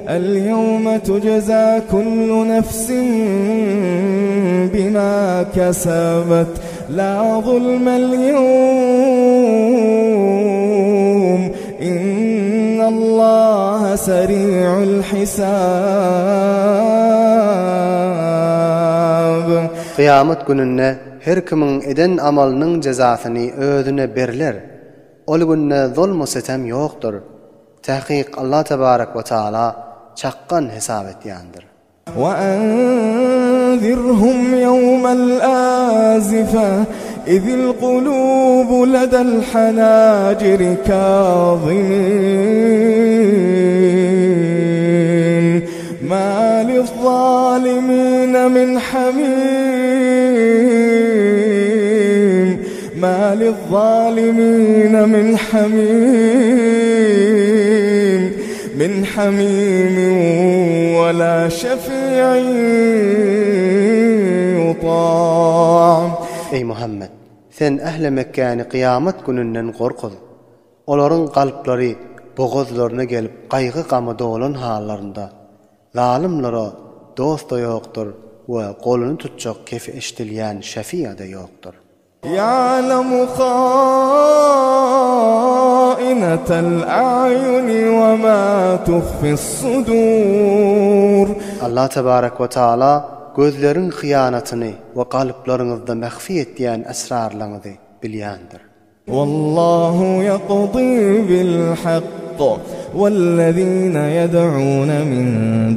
اليوم تجزى كل نفس بما كسبت لا ظلم اليوم إن الله سريع الحساب. Kıyamet gününde her kimin eden amalının cezasını özüne berler. Ol günde zulm sitem yoktur. Tahqiq Allah tebarek ve taala çaqqan hesap etýändir. وأنذرهم يوم الآزفة إذ القلوب لدى الحناجر كاظمين ما للظالمين من حميم ما للظالمين من حميم ولا شفيع يطاع. Ey Muhammed, sen ehle Mekke'ni kıyamet gününden korkul. Oların kalpleri boğazlarına gelip kaygı gamı dolan hallarında. Zalimlere dost da yoktur ve kolunu tutacak kefi eştilyen şefi'a da yoktur. يعلم خائنة الأعين وما تخفي الصدور. Allah tebarek ve taala gözlerin hıyanatını ve kalplerinizde mehfi etdiyen esrarlarını bilýändir. والله يقضي بالحق والذين يدعون من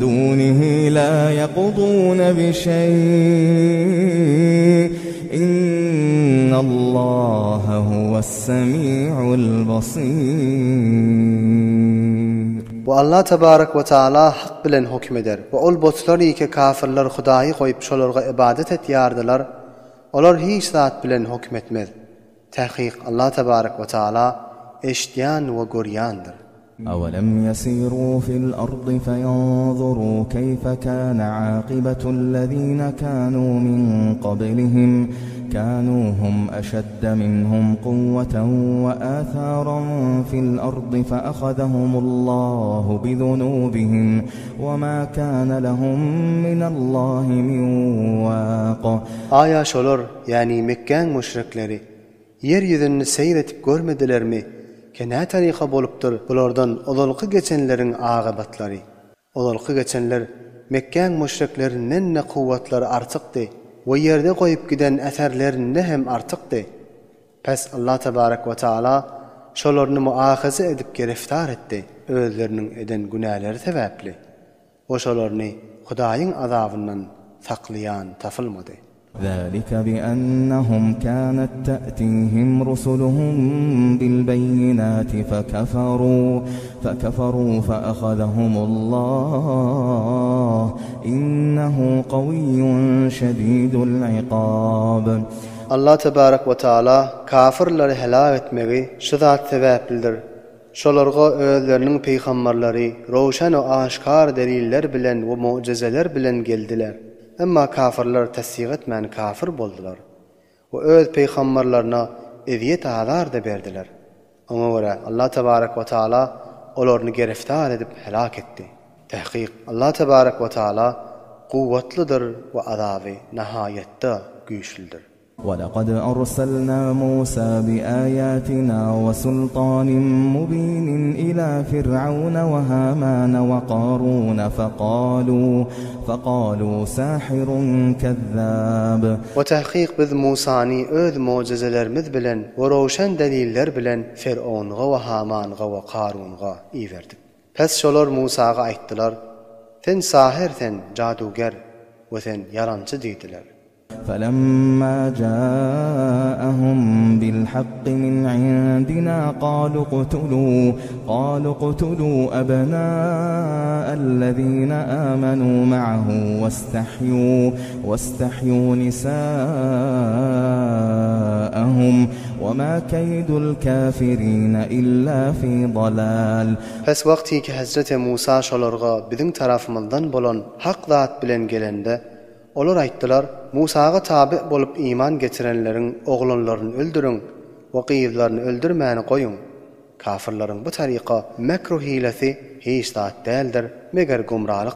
دونه لا يقضون بشيء إن الله هو السميع البصير. Bu Allah tebarek ve taala hak bilen hükmeder ve ol botlar ki kafirler Hudaýy goýup şolarga ibadet etýärdiler. Olar hiç zat bilen hükmetmez. Tahqiq Allah tebarek ve taala eşdýän we görýändir. أولم يسيروا في الأرض فينظروا كيف كان عاقبة الذين كانوا من قبلهم كانوا هم أشد منهم قوة وآثارا في الأرض فأخذهم الله بذنوبهم وما كان لهم من الله من واق. Aya şolar yani Mekke müşrikleri yeryüzünü seyretip görmedilermi? Kene tariqa bolupdyr bulardan odalqy geçenlerin aqibatlary. Odalqy geçenler Mekke müşriklerinden ne kuvvetlary artykdy we yerde goýup giden äserlerinden hem artykdy. Pes Allah tebarek we taala şolaryny muahaza edip giriftar etdi özleriniň eden günäleri sebäpli. O şolaryny Hudaýyň azabyndan saklayan tafylmady. ذلك بأنهم كانت تأتيهم رسلهم بالبينات فكفروا فأخذهم الله إنه قوي شديد العقاب. Allah tebarek ve taala kafirleri helak etmegi şu zat sebäplidir. Şolarga özleriniň peýgamberleri roşan we aşkar deliller bilen we mucizeler bilen geldiler. Emma kafirler tasdiq etmän kafir boldular. O öz peýgamberlerine eziyet azar da berdiler. Oňa görä Allah tebarek we taala olaryny giriftar edip helak etdi. Tahqiq Allah tebarek ve taala kuvvetlidir we azaby nihayetde güýçlidir. ولقد أرسلنا موسى بآياتنا وسلطان مبين إلى فرعون وهامان وقارون فقالوا ساحر كذاب. وتحقيق biz Musany öz mucizelerimiz bilen we roşan deliller bilen Firavunga we Hamanga we Qarunga iýerdik. Pes şolar Musaga aýtdylar: "Sen sahirsen, jaduger we sen yalançy" diýdiler. فلما جاءهم بالحق من عندنا قالوا اقتلوا أبناء الذين آمنوا معه واستحيوا نساءهم وما كيد الكافرين إلا في ضلال. Pes wagty ki Hazreti Musa şolarga biziň tarafymyzdan bolan hak zat bilen gelende olar aýtdylar: Musaga tabi bolup iman getirenlerin oglanlaryny öldürün we gyzlaryny öldürmäni goýun. Kafirlaryň bu taryka mekruh hilesi hiç zat däldir, meger gumralyk